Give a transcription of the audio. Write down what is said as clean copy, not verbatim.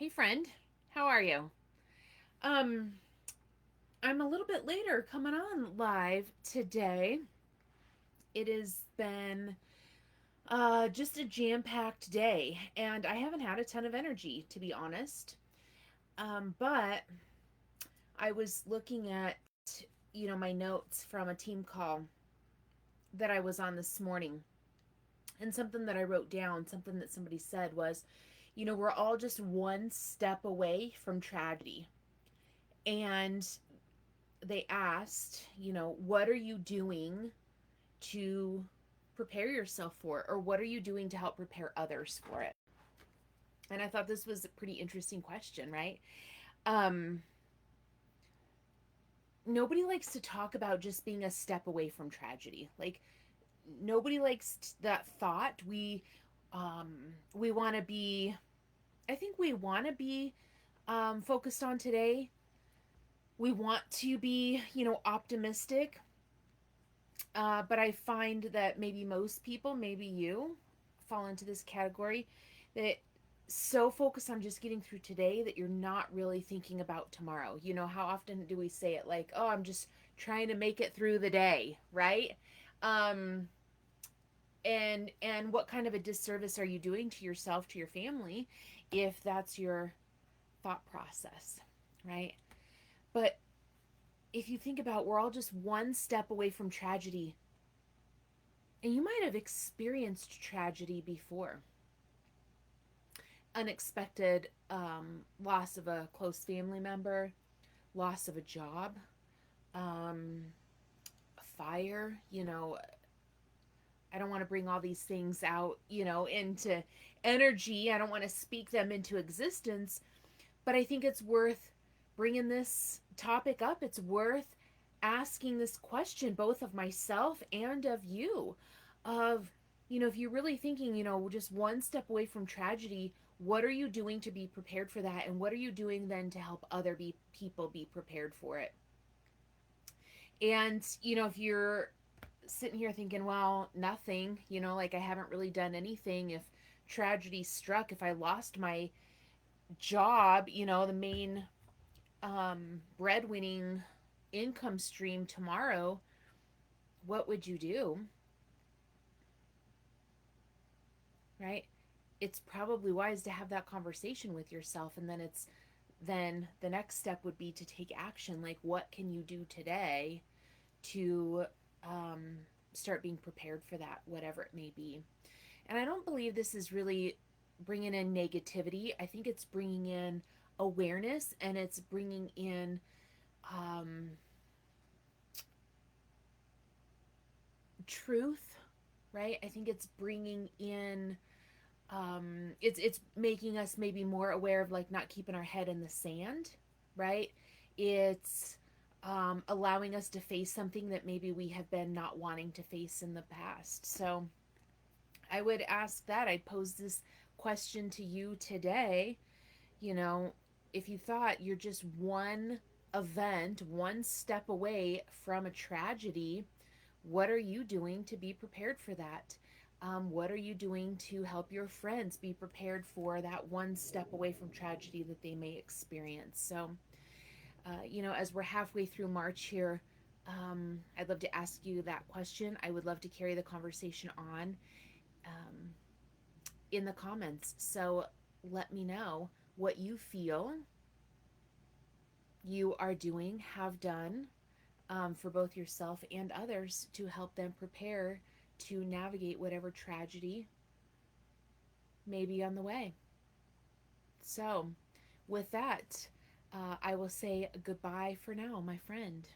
Hey friend, how are you? Um, I'm a little bit later coming on live today. It has been just a jam-packed day, and I haven't had a ton of energy, to be honest. But I was looking at, my notes from a team call that I was on this morning, and something that I wrote down, something that somebody said was, we're all just one step away from tragedy. And they asked, what are you doing to prepare yourself for it? Or what are you doing to help prepare others for it? And I thought this was a pretty interesting question, right? Um, Nobody likes to talk about just being a step away from tragedy. Like, nobody likes that thought. We want to be, I think we want to be focused on today. We want to be, optimistic. But I find that maybe most people, maybe you, fall into this category that so focused on just getting through today that you're not really thinking about tomorrow. How often do we say it like, "Oh, I'm just trying to make it through the day," right? Um and what kind of a disservice are you doing to yourself, to your family, if that's your thought process, right? But if you think about, we're all just one step away from tragedy. And you might have experienced tragedy before. Unexpected loss of a close family member, loss of a job, um, a fire. I don't want to bring all these things out, into energy. I don't want to speak them into existence, but I think it's worth bringing this topic up. It's worth asking this question, both of myself and of you, of, if you're really thinking, just one step away from tragedy, what are you doing to be prepared for that? And what are you doing then to help people be prepared for it? And, if you're sitting here thinking, well, nothing, like I haven't really done anything. If tragedy struck, if I lost my job, the main breadwinning income stream tomorrow, what would you do? Right? It's probably wise to have that conversation with yourself, and then the next step would be to take action. Like, what can you do today to um, start being prepared for that, whatever it may be? And I don't believe this is really bringing in negativity. I think it's bringing in awareness, and it's bringing in um, truth, right? I think it's bringing in it's making us maybe more aware of, like, not keeping our head in the sand, right? It's allowing us to face something that maybe we have been not wanting to face in the past. So I would ask that. I'd pose this question to you today. You know, if you thought you're just one event, one step away from a tragedy, what are you doing to be prepared for that? What are you doing to help your friends be prepared for that one step away from tragedy that they may experience? So, as we're halfway through March here, I'd love to ask you that question. I would love to carry the conversation on um, in the comments. So, let me know what you feel you are doing, have done, for both yourself and others to help them prepare to navigate whatever tragedy may be on the way. So, with that, I will say goodbye for now, my friend.